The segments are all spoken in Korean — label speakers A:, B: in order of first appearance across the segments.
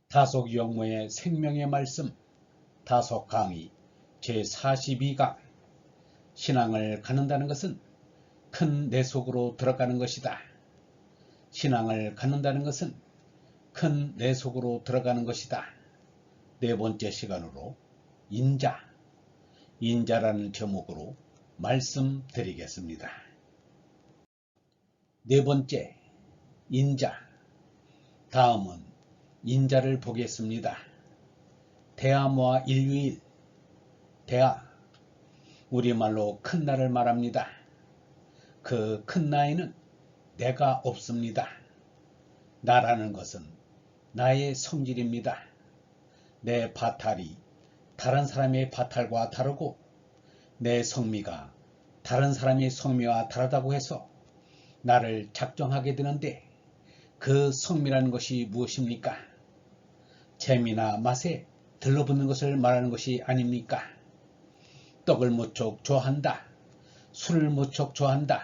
A: 다속 영모의 생명의 말씀 다속 강의 제42강 신앙을 갖는다는 것은 큰 내 속으로 들어가는 것이다. 신앙을 갖는다는 것은 큰 내 속으로 들어가는 것이다. 네 번째 시간으로 인자라는 제목으로 말씀드리겠습니다. 네 번째, 인자. 다음은 인자를 보겠습니다. 대아모아 인류일. 대아, 우리말로 큰 나를 말합니다. 그 큰 나에는 내가 없습니다. 나라는 것은 나의 성질입니다. 내 바탈이 다른 사람의 바탈과 다르고 내 성미가 다른 사람의 성미와 다르다고 해서 나를 작정하게 되는데 그 성미라는 것이 무엇입니까? 재미나 맛에 들러붙는 것을 말하는 것이 아닙니까? 떡을 무척 좋아한다. 술을 무척 좋아한다.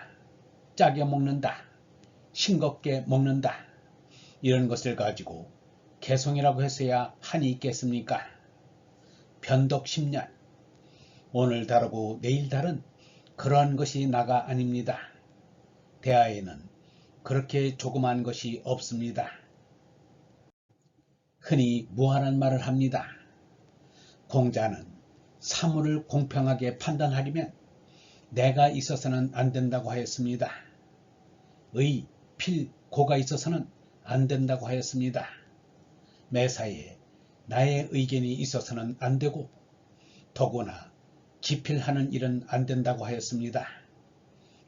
A: 짜게 먹는다. 싱겁게 먹는다. 이런 것을 가지고 개성이라고 해서야 한이 있겠습니까? 변덕 10년. 오늘 다르고 내일 다른 그러한 것이 나가 아닙니다. 대하에는 그렇게 조그마한 것이 없습니다. 흔히 무한한 말을 합니다. 공자는 사물을 공평하게 판단하려면 내가 있어서는 안 된다고 하였습니다. 의, 필, 고가 있어서는 안 된다고 하였습니다. 매사에 나의 의견이 있어서는 안 되고 더구나 기필하는 일은 안 된다고 하였습니다.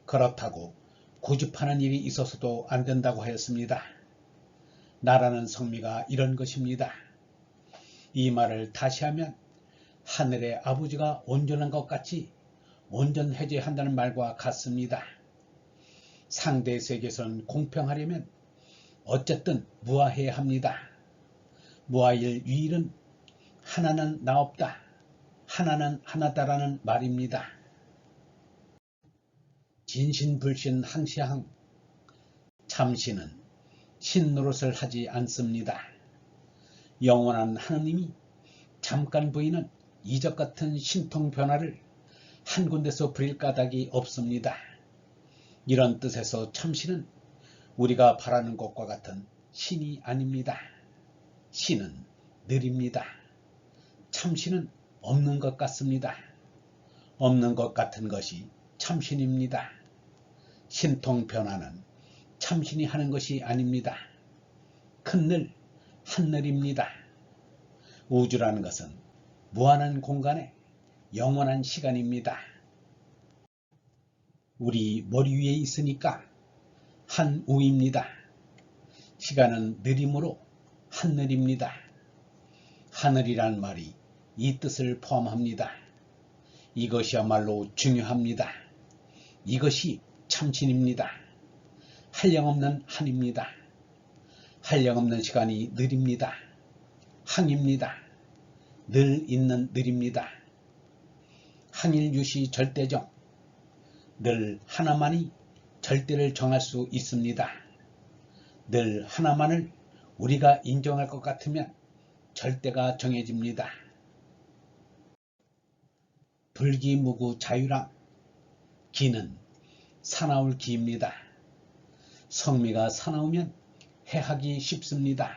A: 그렇다고 고집하는 일이 있어서도 안 된다고 하였습니다. 나라는 성미가 이런 것입니다. 이 말을 다시 하면 하늘의 아버지가 온전한 것 같이 온전해져야 한다는 말과 같습니다. 상대 세계에서는 공평하려면 어쨌든 무아해야 합니다. 무아일 유일은 하나는 나 없다. 하나는 하나다라는 말입니다. 진신불신 항시항. 참신은 신 노릇을 하지 않습니다. 영원한 하느님이 잠깐 보이는 이적 같은 신통 변화를 한 군데서 부릴 까닭이 없습니다. 이런 뜻에서 참신은 우리가 바라는 것과 같은 신이 아닙니다. 신은 느립니다. 참신은 없는 것 같습니다. 없는 것 같은 것이 참신입니다. 신통 변화는 참신이 하는 것이 아닙니다. 큰늘, 한늘입니다. 우주라는 것은 무한한 공간에 영원한 시간입니다. 우리 머리 위에 있으니까 한우입니다. 시간은 느림으로 한늘입니다. 하늘이란 말이 이 뜻을 포함합니다. 이것이야말로 중요합니다. 이것이 참신입니다. 한량없는 한입니다. 한량없는 시간이 느립니다. 항입니다. 늘 있는 늘입니다. 항일유시 절대정. 늘 하나만이 절대를 정할 수 있습니다. 늘 하나만을 우리가 인정할 것 같으면 절대가 정해집니다. 불기무구 자유랑. 기는 사나울 기입니다. 성미가 사나우면 해하기 쉽습니다.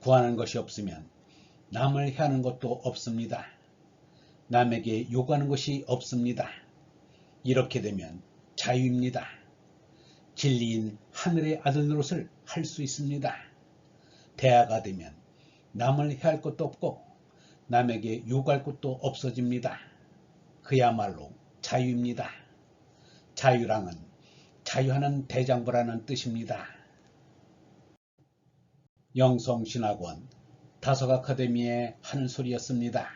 A: 구하는 것이 없으면 남을 해하는 것도 없습니다. 남에게 요구하는 것이 없습니다. 이렇게 되면 자유입니다. 진리인 하늘의 아들 노릇을 할 수 있습니다. 대아가 되면 남을 해할 것도 없고 남에게 요구할 것도 없어집니다. 그야말로 자유입니다. 자유랑은 자유하는 대장부라는 뜻입니다. 영성신학원 다속아카데미의 하는 소리였습니다.